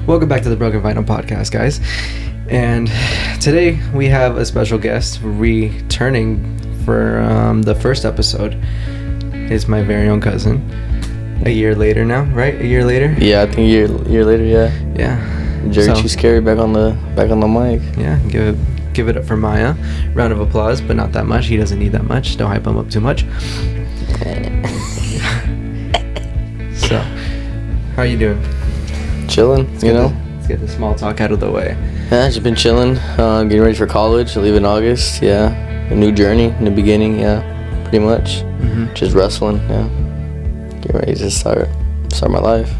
Welcome back to the Broken Vinyl Podcast, guys. And today we have a special guest returning for the first episode. It's my very own cousin. A year later now, right? A year later? Yeah, I think a year later, yeah. Yeah. Jerry Too Scary back on the mic. Yeah, give it up for Maya. Round of applause, but not that much. He doesn't need that much. Don't hype him up too much. So, how you doing? Chilling, Let's get the small talk out of the way. Yeah, just been chilling. Getting ready for college. I leave in August. Yeah, a new journey, new beginning. Yeah, pretty much. Mm-hmm. Just wrestling. Yeah, getting ready to start my life.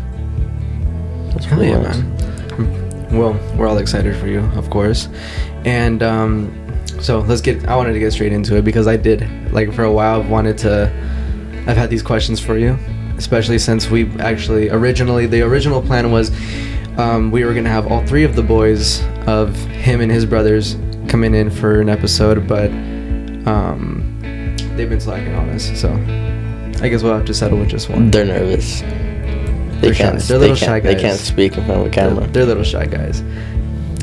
That's Hell yeah, much. man. Well, we're all excited for you, of course. And so I wanted to get straight into it because I did, for a while, I've had these questions for you, especially since we actually the original plan was we were going to have all three of the boys of him and his brothers coming in for an episode, but they've been slacking on us, so I guess we'll have to settle with just one. They're nervous. They're little shy guys. They can't speak in front of a camera. They're little shy guys,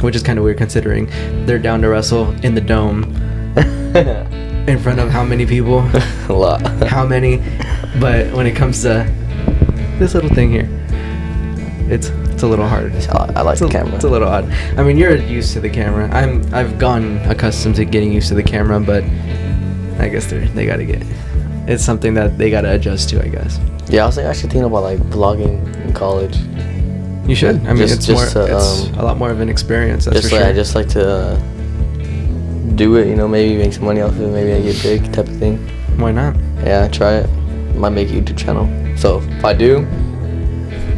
which is kind of weird considering they're down to wrestle in the dome in front of how many people? A lot. How many? But when it comes to this little thing here, it's a little hard. I like the camera. It's a little odd. I mean, you're used to the camera. I've gone accustomed to getting used to the camera, but I guess they gotta get. It's something that they gotta adjust to, I guess. Yeah, I was actually thinking about vlogging in college. You should. I mean, it's a a lot more of an experience. That's for sure. I just like to do it. Maybe make some money off of it. Maybe I get big type of thing. Why not? Yeah, try it. Might make a YouTube channel. So if I do,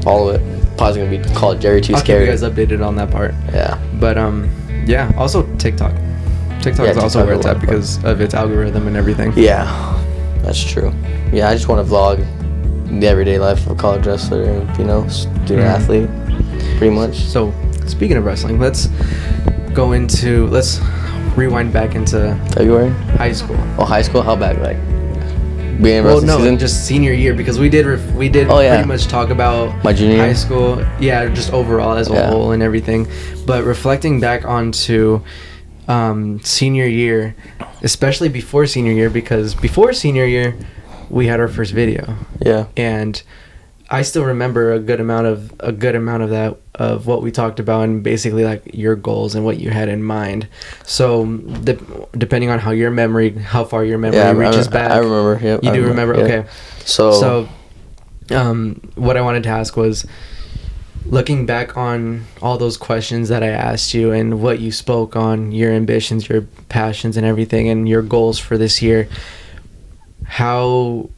all of it, probably gonna be called Jerry Too Scary. I'll keep you guys updated on that part. Yeah. But yeah. Also TikTok. TikTok is also where it's at because of its algorithm and everything. Yeah, that's true. Yeah, I just want to vlog the everyday life of a college wrestler, student athlete, pretty much. So, speaking of wrestling, let's rewind back into February. High school. Oh, high school? How bad? Being wrestling season? Just senior year because we did pretty much talk about my junior high year? school. Yeah, just overall as a whole and everything. But reflecting back onto senior year, especially before senior year, because before senior year we had our first video. Yeah. And I still remember a good amount of that, of what we talked about, and basically your goals and what you had in mind. So depending on how far your memory reaches back. I remember. Yep, You do remember? Yeah. Okay. So what I wanted to ask was, looking back on all those questions that I asked you and what you spoke on, your ambitions, your passions and everything, and your goals for this year, how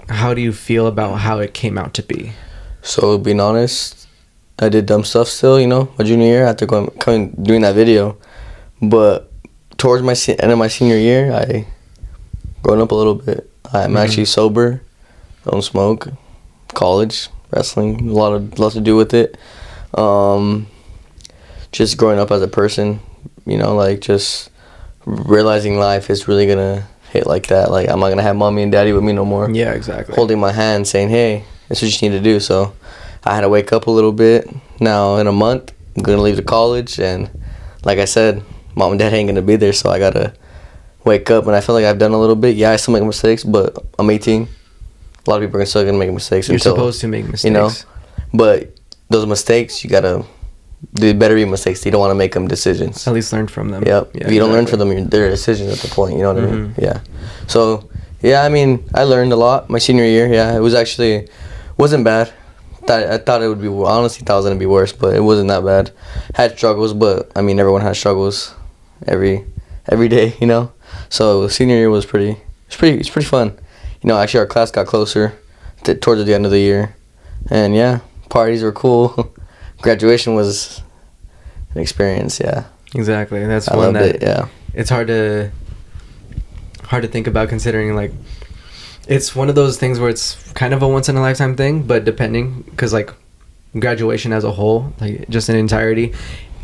do you feel about how it came out to be? So, being honest, I did dumb stuff still, my junior year after doing that video. But towards end of my senior year, I grown up a little bit. I'm actually sober. I don't smoke. College, wrestling, a lot to do with it. Just growing up as a person, just realizing life is really gonna hit like that. I'm not gonna have mommy and daddy with me no more. Yeah, exactly. Holding my hand, saying, "Hey, this is what you need to do." So I had to wake up a little bit. Now in a month, I'm gonna leave to college, and like I said, mom and dad ain't gonna be there, so I gotta wake up. And I feel like I've done a little bit. Yeah, I still make mistakes, but I'm 18. A lot of people are still gonna make mistakes. You're supposed to make mistakes. But those mistakes, they better be mistakes. You don't want to make them decisions. At least learn from them. Yep. Yeah, if you don't learn from them, they're decisions at the point. You know what I mean? Yeah. So, yeah, I learned a lot my senior year. Yeah, it wasn't bad. I thought it would be, honestly thought it was going to be worse, but it wasn't that bad. Had struggles, but, everyone has struggles every day, So, senior year was pretty fun. Actually, our class got closer towards the end of the year. And, yeah, parties were cool. Graduation was an experience, yeah. Exactly. That's I one loved that it, yeah. It's hard to think about, considering it's one of those things where it's kind of a once in a lifetime thing, but depending, because graduation as a whole, just in entirety,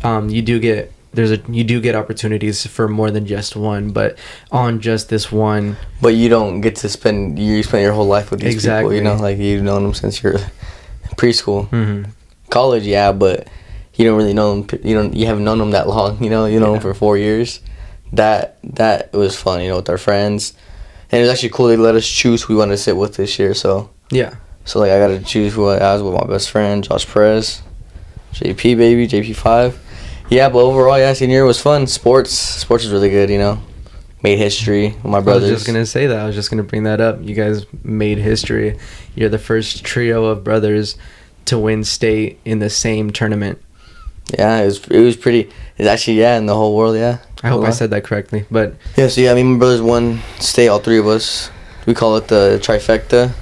you do get opportunities for more than just one, but on just this one. But you don't get to spend your whole life with these people, exactly. You've known them since you're in preschool. Mm-hmm. College, yeah, but you don't really know them. You haven't known them that long. You know them for 4 years. That was fun. With our friends, and it was actually cool. They let us choose who we wanted to sit with this year. So yeah. So like I got to choose who I was with. My best friend, Josh Perez, JP baby, JP5. Yeah, but overall, yeah, senior year was fun. Sports is really good. Made history with my brothers. I was just gonna say that. I was just gonna bring that up. You guys made history. You're the first trio of brothers to win state in the same tournament. Yeah, it was pretty. It's actually in the whole world. Yeah. I hope I said that correctly, but yeah. So yeah, me and my brothers won state. All three of us. We call it the trifecta.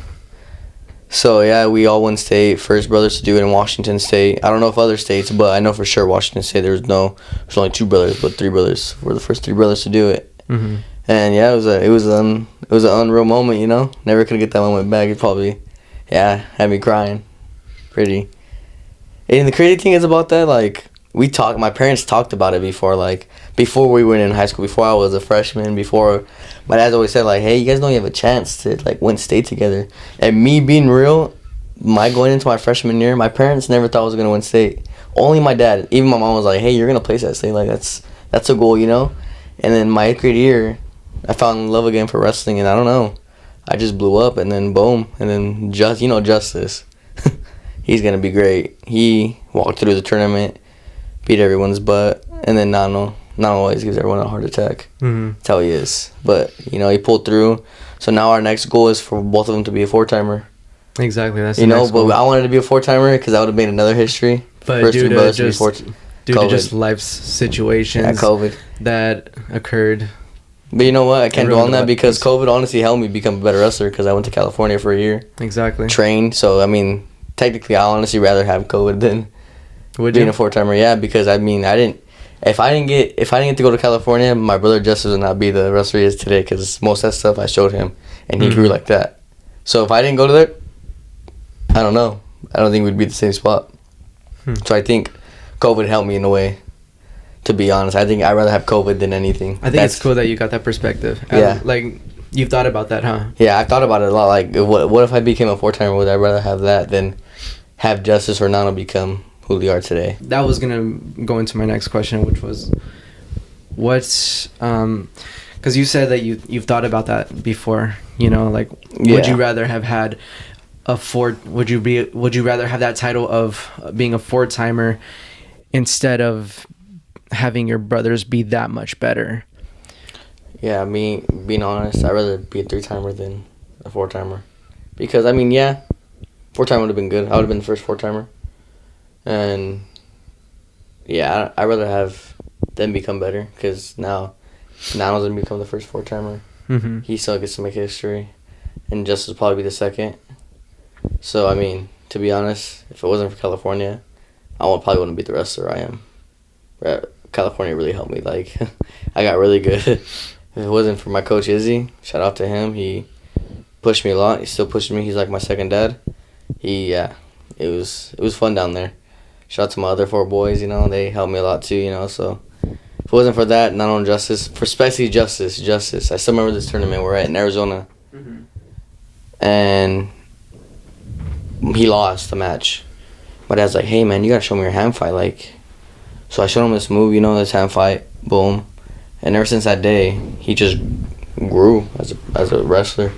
So yeah, we all won state. First brothers to do it in Washington State. I don't know if other states, but I know for sure Washington State. There's only 2 brothers, but 3 brothers. We're the first 3 brothers to do it. Mm-hmm. And yeah, it was an unreal moment. Never could get that moment back. It probably, had me crying, pretty. And the crazy thing is about that, like my parents talked about it before we went in high school, before I was a freshman, before my dad's always said hey, you guys know you have a chance to win state together. And me being real, going into my freshman year, my parents never thought I was gonna win state. Only my dad, even my mom was like, hey, you're gonna place at state, that's a goal, And then my 8th grade year, I fell in love again for wrestling, and I don't know, I just blew up, and then boom, and then Justice, he's gonna be great. He walked through the tournament, beat everyone's butt, and then Nano always gives everyone a heart attack. Mm-hmm. That's how he is. But he pulled through. So now our next goal is for both of them to be a 4-timer. Exactly, that's the next but goal. I wanted to be a 4-timer because that would have made another history. But due to just life's situations COVID that occurred. But you know what? I can't dwell on that because COVID honestly helped me become a better wrestler because I went to California for a year. Exactly. Trained. So, technically, I honestly rather have COVID than being a 4-timer. Yeah, because, if I didn't get to go to California, my brother Justice would not be the wrestler he is today because most of that stuff I showed him, and he grew like that. So if I didn't go to there, I don't know. I don't think we'd be the same spot. So I think COVID helped me in a way. To be honest, I think I'd rather have COVID than anything. I think it's cool that you got that perspective. Yeah. You've thought about that, huh? Yeah, I've thought about it a lot. What if I became a 4-timer? Would I rather have that than have Justice or Nano become who they are today? That was going to go into my next question, which was, what's... Because you said that you've thought about that before, would you rather have had would you rather have that title of being a 4-timer instead of having your brothers be that much better? Yeah, me being honest, I'd rather be a 3-timer than a 4-timer. Because 4-timer would have been good. I would have been the first 4-timer. And yeah, I'd rather have them become better because now Nano's going to become the first 4-timer. Mm-hmm. He still gets to make history. And Justice will probably be the second. So, to be honest, if it wasn't for California, I probably wouldn't be the wrestler I am. California really helped me. I got really good. If it wasn't for my coach, Izzy, shout out to him. He pushed me a lot. He still pushes me. He's like my second dad. It was fun down there. Shout out to my other 4 boys, they helped me a lot too, so if it wasn't for that, not on Justice, for especially Justice. I still remember this tournament we're at in Arizona. Mm-hmm. And he lost the match. My dad's like, hey man, you gotta show me your hand fight, so I showed him this move, this hand fight, boom. And ever since that day, he just grew as a wrestler.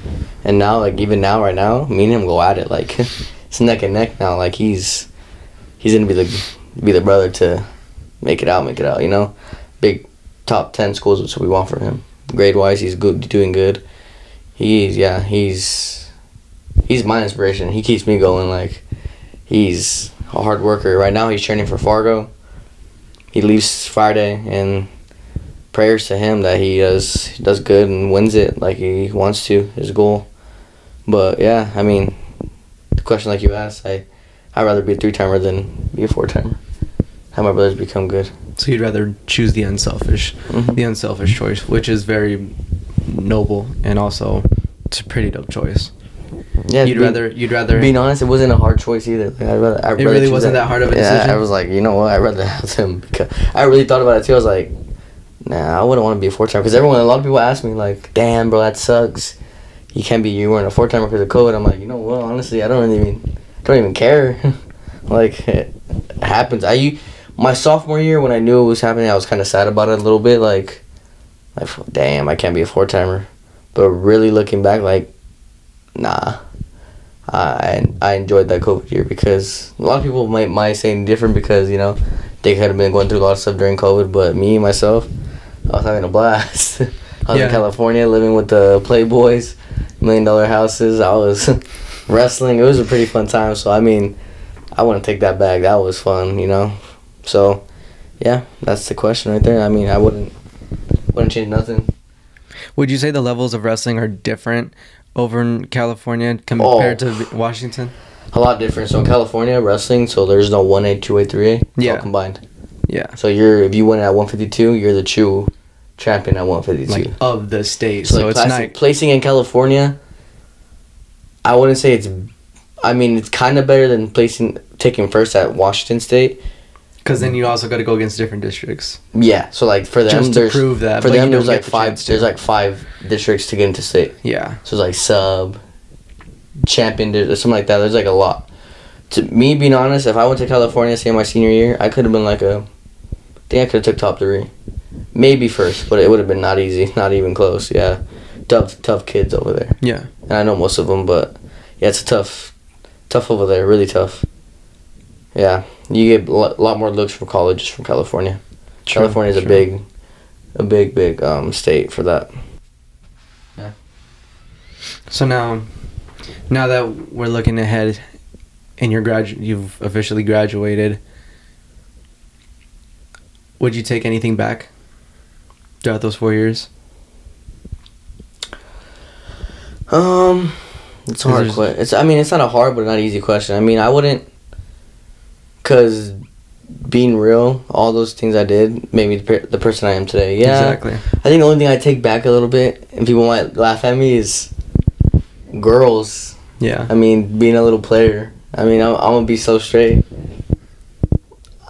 And now, even now, right now, me and him go at it, it's neck and neck now. He's gonna be the brother to make it out, Big top 10 schools is what we want for him. Grade wise, he's good, doing good. He's my inspiration. He keeps me going. He's a hard worker. Right now, he's training for Fargo. He leaves Friday, and prayers to him that he does good and wins it like he wants to, his goal. But yeah, the question like you asked, I'd rather be a 3-timer than be a 4-timer. Have my brothers become good. So you'd rather choose the unselfish choice, which is very noble, and also it's a pretty dope choice. Yeah, you'd rather. Being honest, it wasn't a hard choice either. I'd it really wasn't that hard of a decision. I was like, you know what? I'd rather have them because I really thought about it too. I was like, nah, I wouldn't want to be a 4-timer because a lot of people ask me damn, bro, that sucks. You weren't a 4-timer because of COVID. I'm like, you know what? Honestly, I don't even care. It happens. my sophomore year, when I knew it was happening, I was kind of sad about it a little bit. Like, damn, I can't be a 4-timer. But really looking back, like, nah. I enjoyed that COVID year because a lot of people might say different because, you know, they could have been going through a lot of stuff during COVID. But me, myself, I was having a blast. I was in California living with the Playboys, $1 million houses. I was wrestling. It was a pretty fun time. So, I mean, I wouldn't take that back. That was fun, you know. So, yeah, that's the question right there. I mean, I wouldn't change nothing. Would you say the levels of wrestling are different over in California compared to Washington? A lot different. So in California, wrestling, so there's no 1A, 2A, 3A. It's all combined. Yeah. So if you win at 152, you're the true champion at 152. Like of the state. So it's not placing in California. I wouldn't say it's. I mean, it's kind of better than taking first at Washington State. Because then you also got to go against different districts. Yeah, so like for them, just to prove that. For them, there's like five. There's like 5 districts to get into state. Yeah. So it's like sub, champion, or something like that. There's like a lot. To me, being honest, if I went to California, say my senior year, I could have been like I think I could have took top 3, maybe first, but it would have been not easy, not even close. Yeah, tough kids over there. Yeah. And I know most of them, but yeah, it's tough over there, really tough. Yeah, you get a lot more looks for colleges from California. California is a big state for that. Yeah. So now that we're looking ahead, and you've officially graduated, would you take anything back throughout those 4 years? It's a hard question. I mean, it's not a hard but not easy question. I mean, I wouldn't. Because being real, all those things I did made me the person I am today. Yeah, exactly. I think the only thing I take back a little bit, and people might laugh at me, is girls. Yeah. I mean, being a little player. I mean, I'm going to be so straight.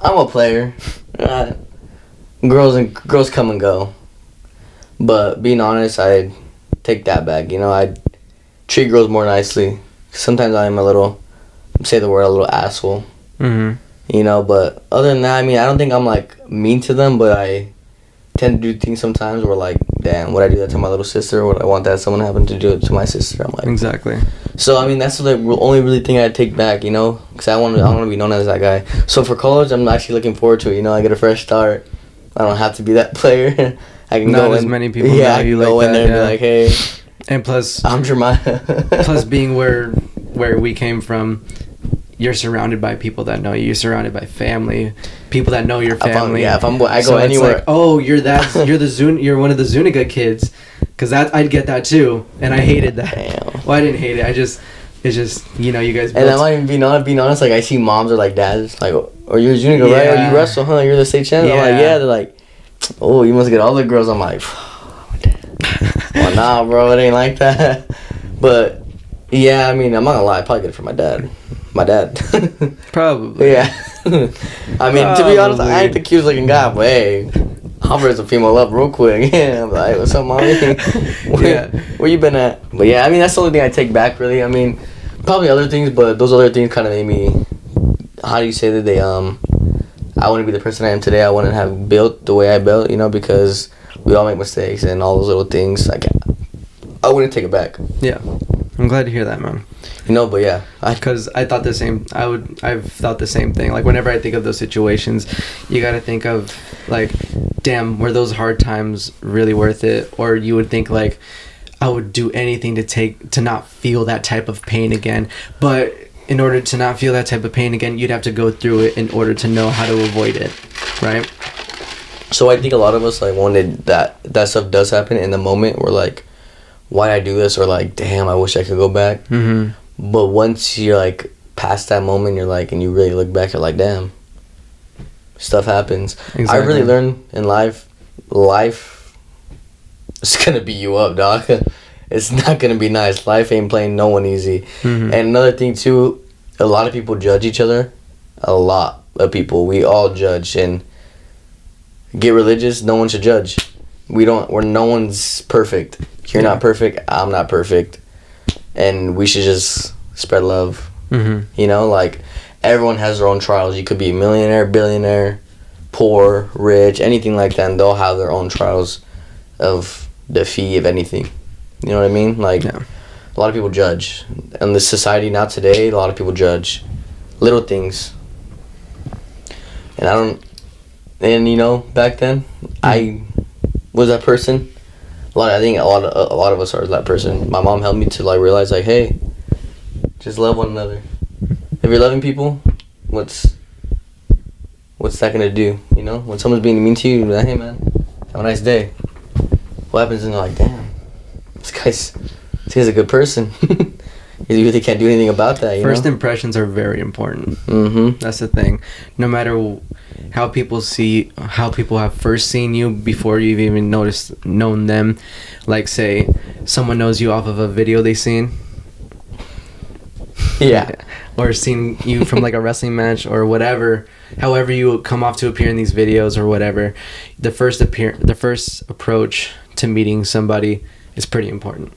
I'm a player. Girls come and go. But being honest, I take that back. You know, I treat girls more nicely. Sometimes I'm a little asshole. Mm-hmm. You know, but other than that, I mean, I don't think I'm like mean to them, but I tend to do things sometimes where like, damn, would I do that to my little sister, or would I want that someone happen to do it to my sister? I'm like, exactly. So I mean, that's the only really thing I take back, you know, because I want to be known as that guy. So for college, I'm actually looking forward to it. You know, I get a fresh start. I don't have to be that player. I can not go as many people. Yeah, I can go in there and be like, hey. And plus, I'm Jeremiah. plus, being where we came from, you're surrounded by people that know you. You're surrounded by family, people that know your family. I go anywhere. Like, oh, you're you're one of the Zuniga kids, because I'd get that too, and I hated that. Damn. Well, I didn't hate it. It's just you know, you guys. And I'm not even being honest. Like I see moms or like dads like, "Oh, you're Zuniga, right? Oh, you wrestle, huh? You're the state champion." I'm like, yeah. They're like, "Oh, you must get all the girls." I'm like, well, nah, bro, it ain't like that. But yeah, I mean, I'm not gonna lie. I probably get it from my dad. Probably. Yeah. I mean, to be honest, I ain't the cutest looking guy, but hey, I'll raise a female up real quick. Yeah, I'm like, what's up, mommy? Where you been at? But yeah, I mean, that's the only thing I take back, really. I mean, probably other things, but those other things kind of made me. How do you say that I wouldn't be the person I am today. I wouldn't have built the way I built, you know, because we all make mistakes and all those little things. Like, I wouldn't take it back. Yeah, I'm glad to hear that, man. You know, but yeah, because I thought the same. I've thought the same thing. Like whenever I think of those situations, you got to think of like, damn, were those hard times really worth it? Or you would think like, I would do anything to not feel that type of pain again. But in order to not feel that type of pain again, you'd have to go through it in order to know how to avoid it, right? So I think a lot of us like when that stuff does happen in the moment, we're like, why'd I do this? Or like, damn, I wish I could go back. Mm-hmm. But once you're like past that moment, you're like, and you really look back, you're like, damn, stuff happens. Exactly. I really learned in life is gonna beat you up, dog. It's not gonna be nice. Life ain't playing no one easy. Mm-hmm. And another thing too, a lot of people judge each other. A lot of people. We all judge and get religious. No one should judge. No one's perfect. You're not perfect. I'm not perfect. And we should just spread love. Mm-hmm. You know, like everyone has their own trials. You could be a millionaire, billionaire, poor, rich, anything like that, and they'll have their own trials of defeat, if anything. You know what I mean? Like, Yeah. a lot of people judge. In this society now today, a lot of people judge little things. And I don't... And, you know, back then, I was that person. I think a lot of us are that person. My mom helped me to, like, realize, like, hey, just love one another. If you're loving people, what's that gonna do? You know, when someone's being mean to you, you're like, hey man, have a nice day. What happens? And they're like, damn, this guy's a good person. You really can't do anything about that. First impressions are very important. Mm-hmm. That's the thing. No matter how people have first seen you before you've even known them. Like, say someone knows you off of a video they seen. Yeah. Or seen you from like a wrestling match or whatever. However you come off to appear in these videos or whatever, the first approach to meeting somebody is pretty important.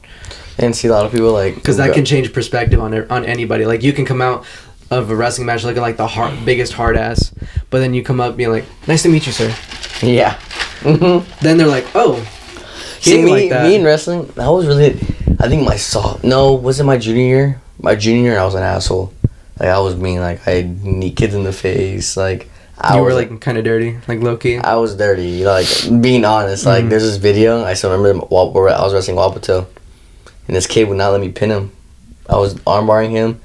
And see, a lot of people like, because that can change perspective on anybody. Like, you can come out of a wrestling match looking like the biggest hard ass, but then you come up being like, nice to meet you, sir. Yeah. Mm-hmm. Then they're like, oh, see, me in wrestling, I was really, I think was it my junior year? My junior year, I was an asshole. Like, I was mean. Like, I need kids in the face. Like, you were like kind of dirty, like low key. I was dirty. Like, being honest. Like, there's this video. I still remember where I was wrestling Wapato, and this kid would not let me pin him. I was armbarring him,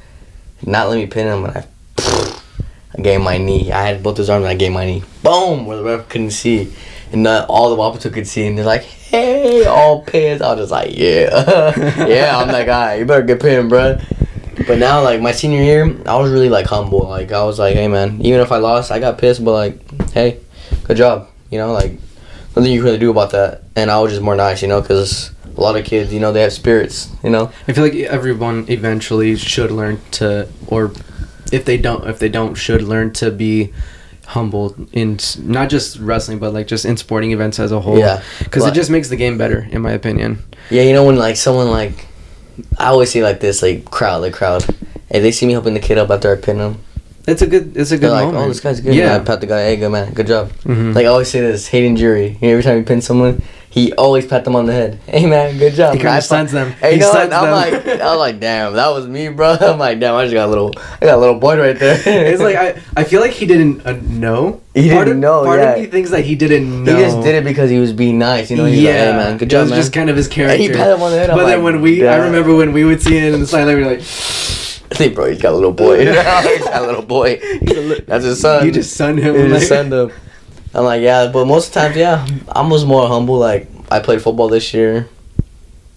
not let me pin him, and I gave my knee. I had both his arms, and I gave my knee. Boom, where the ref couldn't see, and all the Wapato could see, and they're like, hey, all pissed. I was just like, yeah, yeah, I'm that guy. You better get pinned, bruh. But now, like, my senior year, I was really, like, humble. Like, I was like, hey, man, even if I lost, I got pissed, but, like, hey, good job. You know, like, nothing you can really do about that. And I was just more nice, you know, because a lot of kids, you know, they have spirits, you know. I feel like everyone eventually should learn to, or if they don't, should learn to be humble in not just wrestling, but, like, just in sporting events as a whole. Yeah. Because it just makes the game better, in my opinion. Yeah, you know, when, like, someone, like, I always see like this, like crowd. Hey, they see me helping the kid up after I pin him. It's a good moment. Like, oh, this guy's good. Yeah. And I pat the guy. Hey, good man, good job. Mm-hmm. Like, I always say this, Hayden Jury. You know, every time he pins someone, he always pat them on the head. Hey man, good job. He kind of stuns them. Hey, you know what? I was like, damn, that was me, bro. I'm like, damn, I got a little boy right there. It's like I feel like he didn't know. He didn't know. Part of me thinks that he didn't know. He just did it because he was being nice. You know, he was like, hey man, good job, man. It was just kind of his character. And he pat him on the head. But then I remember when we would see it in the sideline, we were like, hey bro, he's got a little boy. He's got a little boy. That's his son. You just sunned him. You just sunned him. I'm like, yeah, but most of the times, yeah, I was more humble. Like, I played football this year.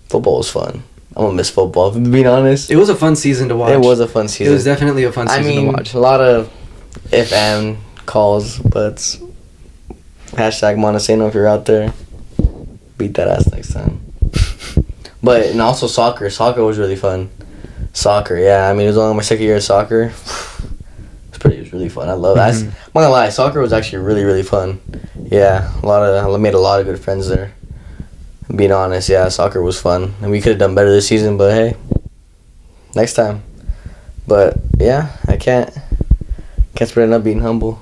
Football was fun. I'm gonna miss football, to be honest. It was a fun season to watch. It was a fun season. It was definitely a fun season to watch. A lot of if and calls, but hashtag Montesano if you're out there. Beat that ass next time. But, and also soccer. Soccer was really fun. Soccer, yeah. I mean, it was only my second year of soccer. It was really fun. I love it. I'm not gonna lie, soccer was actually really, really fun. Yeah, I made a lot of good friends there. Being honest, yeah, soccer was fun. And we could have done better this season, but hey, next time. But yeah, I can't spread enough being humble.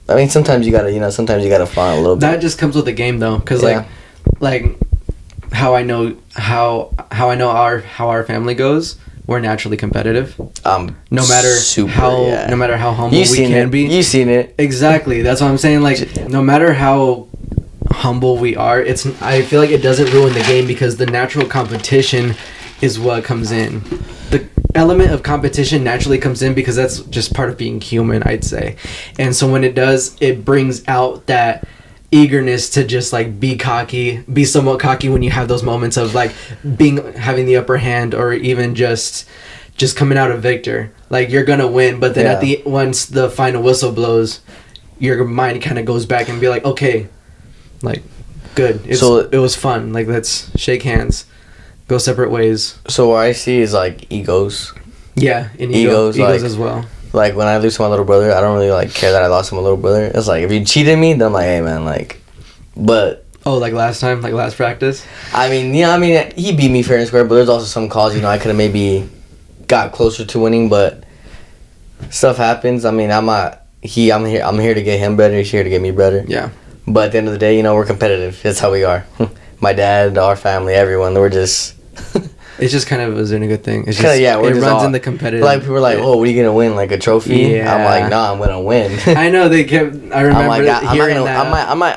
I mean, sometimes you gotta flaunt a little bit. That just comes with the game, though, because like how I know how our family goes. We're naturally competitive. No matter how humble we can be. You've seen it. Exactly. That's what I'm saying. Like, no matter how humble we are, I feel like it doesn't ruin the game because the natural competition is what comes in. The element of competition naturally comes in because that's just part of being human, I'd say. And so when it does, it brings out that eagerness to just like be somewhat cocky when you have those moments of like having the upper hand or even just coming out a victor. Like, you're gonna win, but then once the final whistle blows, your mind kind of goes back and be like, okay, like, good. It was fun. Like, let's shake hands, go separate ways. So what I see is like egos. Yeah, egos like, as well. Like, when I lose to my little brother, I don't really, like, care that I lost to my little brother. It's like, if you cheated me, then I'm like, hey, man, like, but... Oh, like last time? Like last practice? I mean, he beat me fair and square, but there's also some calls, I could have maybe got closer to winning, but stuff happens. I mean, I'm not... I'm here to get him better. He's here to get me better. Yeah. But at the end of the day, we're competitive. That's how we are. My dad, our family, everyone. We're just. It's just kind of isn't a good thing. It's just We're it just runs all, in the competitive. Like people are like, "Oh, what are you gonna win? Like a trophy?" Yeah. I'm like, "No, I'm gonna win." I know they kept. I remember I'm like, hearing that.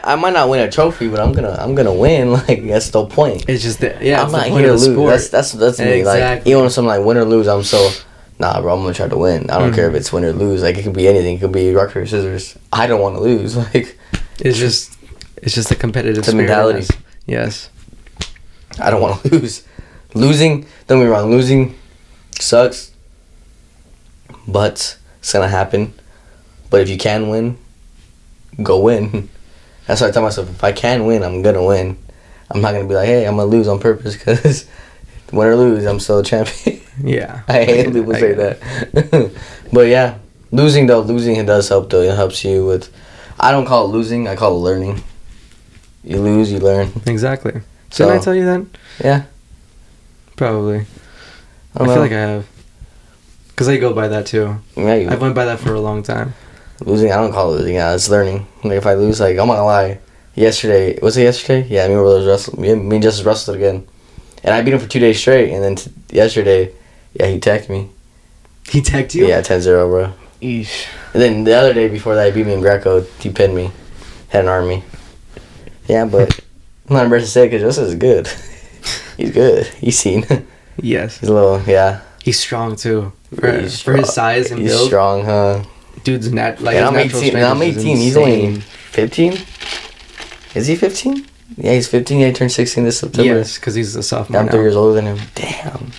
I might not win a trophy, but I'm gonna win. Like that's the point. It's just I'm I'm not the here to of the lose. sport. That's me. Like Exactly. even when I'm like win or lose, I'm so. Nah, bro, I'm gonna try to win. I don't care if it's win or lose. Like it could be anything. It could be rock paper scissors. I don't want to lose. Like It's just a competitive It's a spirit in mentality. us. Yes. I don't want to lose. Losing, don't get me wrong. Losing sucks, but it's gonna happen. But if you can win, go win. That's why I tell myself, if I can win, I'm gonna win. I'm not gonna be like, hey, I'm gonna lose on purpose because win or lose, I'm still a champion. Yeah. I hate when people say that. But yeah, losing it does help though. It helps you with. I don't call it losing. I call it learning. You lose, you learn. Exactly. So- Didn't I tell you that? Yeah. Probably. I I don't feel know. like I have. Because I go by that too. Yeah, you, I've went by that for a long time. losing. I don't call it losing. Yeah, it's learning. Like if I lose, like I'm not gonna lie. Yesterday, was it yesterday? Yeah, me and Brothers wrestled. Me and Justice wrestled again, and I beat him for 2 days straight. And then yesterday, yeah, he tagged me. He tagged you? Yeah, 10-0, bro. Eesh. And then the other day before that, he beat me in Greco. He pinned me. Had an army. Yeah, but I'm not embarrassed to say because Justice is good. He's good. He's seen. Yes. He's a little, yeah. He's strong too. For He's his strong. size and He's build. strong, huh? Dude's like And his I'm natural 18. And I'm strength is 18. He's only insane. 15. Is he 15? Yeah, he's 15. Yeah, he turned 16 this September. Yes, because he's a sophomore I'm now. 3 years older than him. Damn.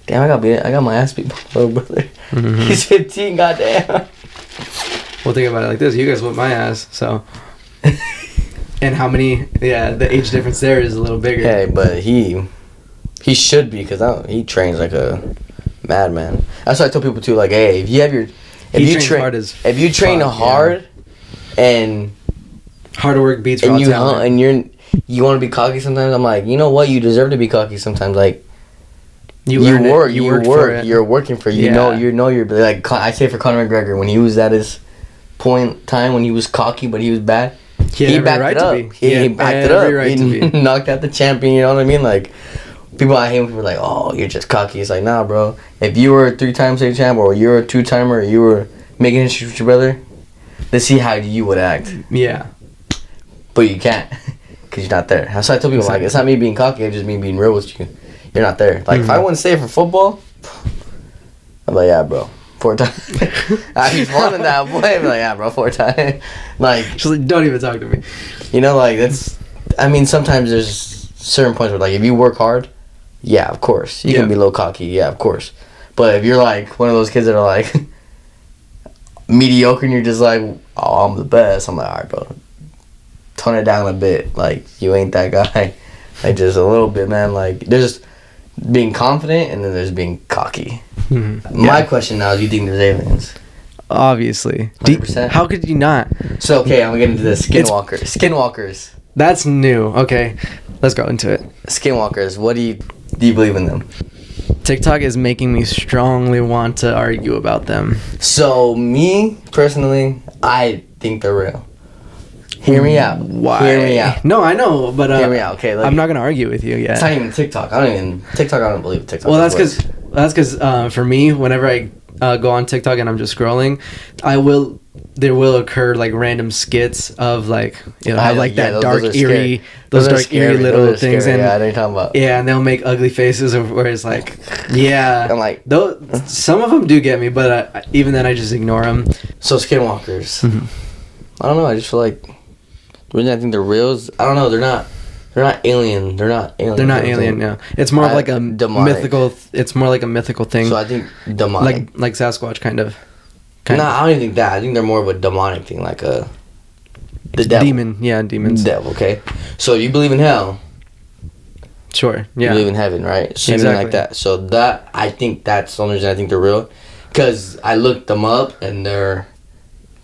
Damn, I got my ass beat by my little brother. Mhm. He's 15. Goddamn. Well, think about it like this: you guys whipped my ass, so. And how many? Yeah, the age difference there is a little bigger. Hey, but he should be because he trains like a madman. That's why I tell people too. Like, hey, if you have your, He trains hard as if you train fuck, hard, and Hard work beats raw and you talent. and you want to be cocky sometimes. I'm like, you know what? You deserve to be cocky sometimes. Like You earned it. You worked for it. You're working for it. You Yeah. know you're like I say for Conor McGregor when he was at his point time when he was cocky but he was bad. He had every backed right it to up. be. He had backed it every up. right He to be. knocked out the champion. You know what I mean? Like people I hate when people are like, "Oh, you're just cocky." It's like, nah, bro. If you were a 3-time state champ or you're a 2-timer, or you were making history with your brother, let's see how you would act. Yeah. But you can't because you're not there. That's why I tell people like, it's not me being cocky. It's just me being real with you. You're not there. Like if I wouldn't stay for football, I'm like, yeah, bro. 4 times. He's wanting that boy. I'm like, yeah, bro, 4 times. Like, She's like, don't even talk to me. you know, like that's. I mean, sometimes there's certain points where, like, if you work hard, yeah, of course, you Yeah. can be a little cocky, yeah, of course. But if you're like one of those kids that are like mediocre and you're just like, oh, I'm the best, I'm like, all right, bro, tone it down a bit. Like, you ain't that guy. Like, just a little bit, man. Like, there's being confident and then there's being cocky. My question now is, do you think there's aliens? Obviously. 100%. How could you not? So, okay, I'm gonna get into this. Skinwalkers. Skinwalkers. That's new. Okay. Let's go into it. Skinwalkers. What do you believe in them? TikTok is making me strongly want to argue about them. So, me, personally, I think they're real. Hear me out. Why? Hear me out. No, I know, but Hear me out. Okay, look. I'm not gonna argue with you yet. It's not even TikTok. I don't believe TikTok. Well, that's because for me, whenever I go on TikTok and I'm just scrolling, there will occur like random skits of like have like that dark eerie, those dark eerie little things, and yeah, I know what you're talking about. yeah, and they'll make ugly faces of where it's like, yeah, I'm like, though some of them do get me, but even then I just ignore them. so Skinwalkers. Mhm. I don't know. I just feel like the reason I think they're real is I don't know. They're not alien. They're not alien. They're not alien. No, it's more of like a demonic. mythical. It's more like a mythical thing, So I think demonic. like Sasquatch kind of. I don't even think that. I think they're more of a demonic thing, like the devil. Demon, yeah, demons. Devil, okay. So you believe in hell. Sure, You yeah. believe in heaven, right? Something Exactly. like that. So that I think that's the only reason I think they're real, because I looked them up and they're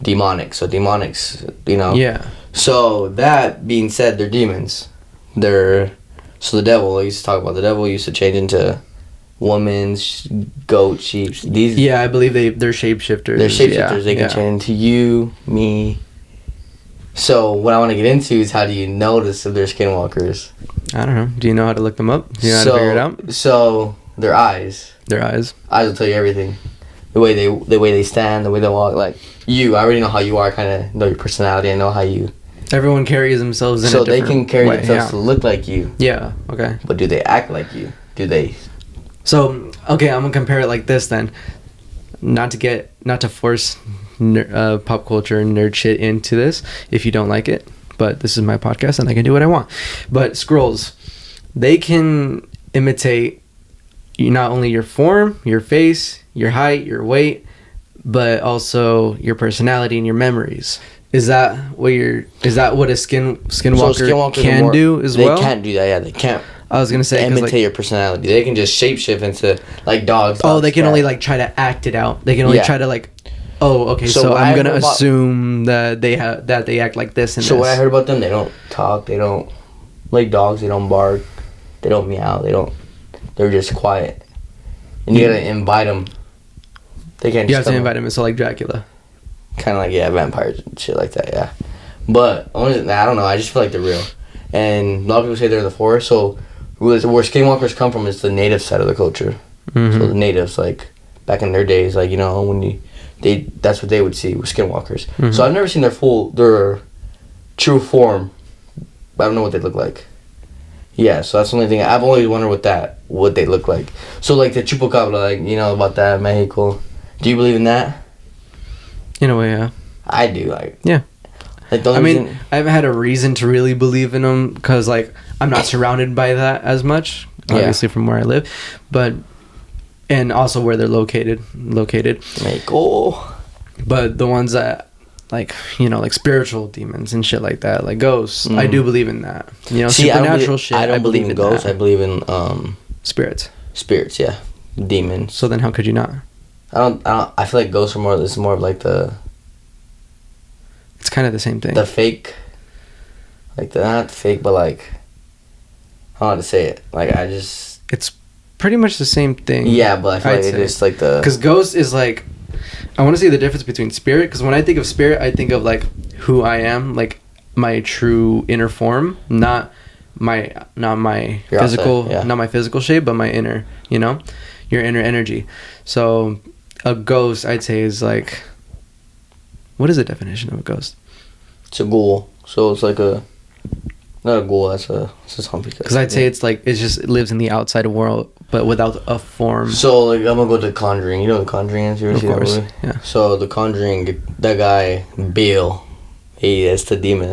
demonic. So demonics, Yeah. So that being said, they're demons. So the devil. I used to talk about the devil. Used to change into women's, goat, sheep. These. Yeah, I believe they're shapeshifters. They're shapeshifters. They can turn into you, me. So what I want to get into is how do you notice if they're skinwalkers? I don't know. Do you know how to look them up? Do you know how to figure it out? So their eyes. Their eyes. Eyes will tell you everything. The way they stand, the way they walk. Like you, I already know how you are. Kind of know your personality. I know how you. Everyone carries themselves in a so they different can carry way, themselves to look like you. Yeah. Okay. But do they act like you? Do they? So okay, I'm gonna compare it like this then. Not to force pop culture nerd shit into this if you don't like it, but this is my podcast and I can do what I want. But scrolls, they can imitate not only your form, your face, your height, your weight, but also your personality and your memories. Is that what a skinwalker can do as well? They can't do that. Yeah, they can't. I was gonna say imitate your personality. They can just shapeshift into like dogs. Oh, they can only like try to act it out. They can only try to like. Oh, okay. So I'm gonna assume that they act like this and so this. What I heard about them, they don't talk. They don't like dogs. They don't bark. They don't meow. They're just quiet. And you gotta invite them. They can't. You have to invite them. It's so like Dracula. Kind of like vampires and shit like that. Yeah, but I don't know. I just feel like they're real, and a lot of people say they're in the forest. So where skinwalkers come from is the native side of the culture. Mm-hmm. So the natives, like back in their days, like when that's what they would see with skinwalkers. Mm-hmm. So I've never seen their true form. I don't know what they look like. Yeah, so that's the only thing. I've always wondered what they look like. So like the chupacabra, like about that in Mexico. Do you believe in that? In a way, yeah. I do, like. Yeah. Like I haven't had a reason to really believe in them because, like, I'm not surrounded by that as much, obviously, from where I live, and also where they're located. Mexico. But the ones that, like, like spiritual demons and shit like that, like ghosts, I do believe in that. Supernatural shit. I don't believe in ghosts. I believe in spirits. Spirits, yeah, demons. So then, how could you not? I don't. I feel like ghosts are more. It's more of like the. It's kind of the same thing. The fake. Like not fake, but like. I don't know how to say it. Like I just. It's pretty much the same thing. Yeah, but I feel like it's just like the. Because ghost is like, I want to see the difference between spirit. Because when I think of spirit, I think of like who I am, like my true inner form, not my physical, not my physical shape, but my inner. Your inner energy. So. A ghost, I'd say, is like... What is the definition of a ghost? It's a ghoul. So it's like a... Not a ghoul, it's a zombie. Because I'd say it's like... It lives in the outside world, but without a form. So, like, I'm gonna go to The Conjuring. You know what The Conjuring is? You ever see that movie? Yeah. So, The Conjuring, that guy, Bill, it's the demon.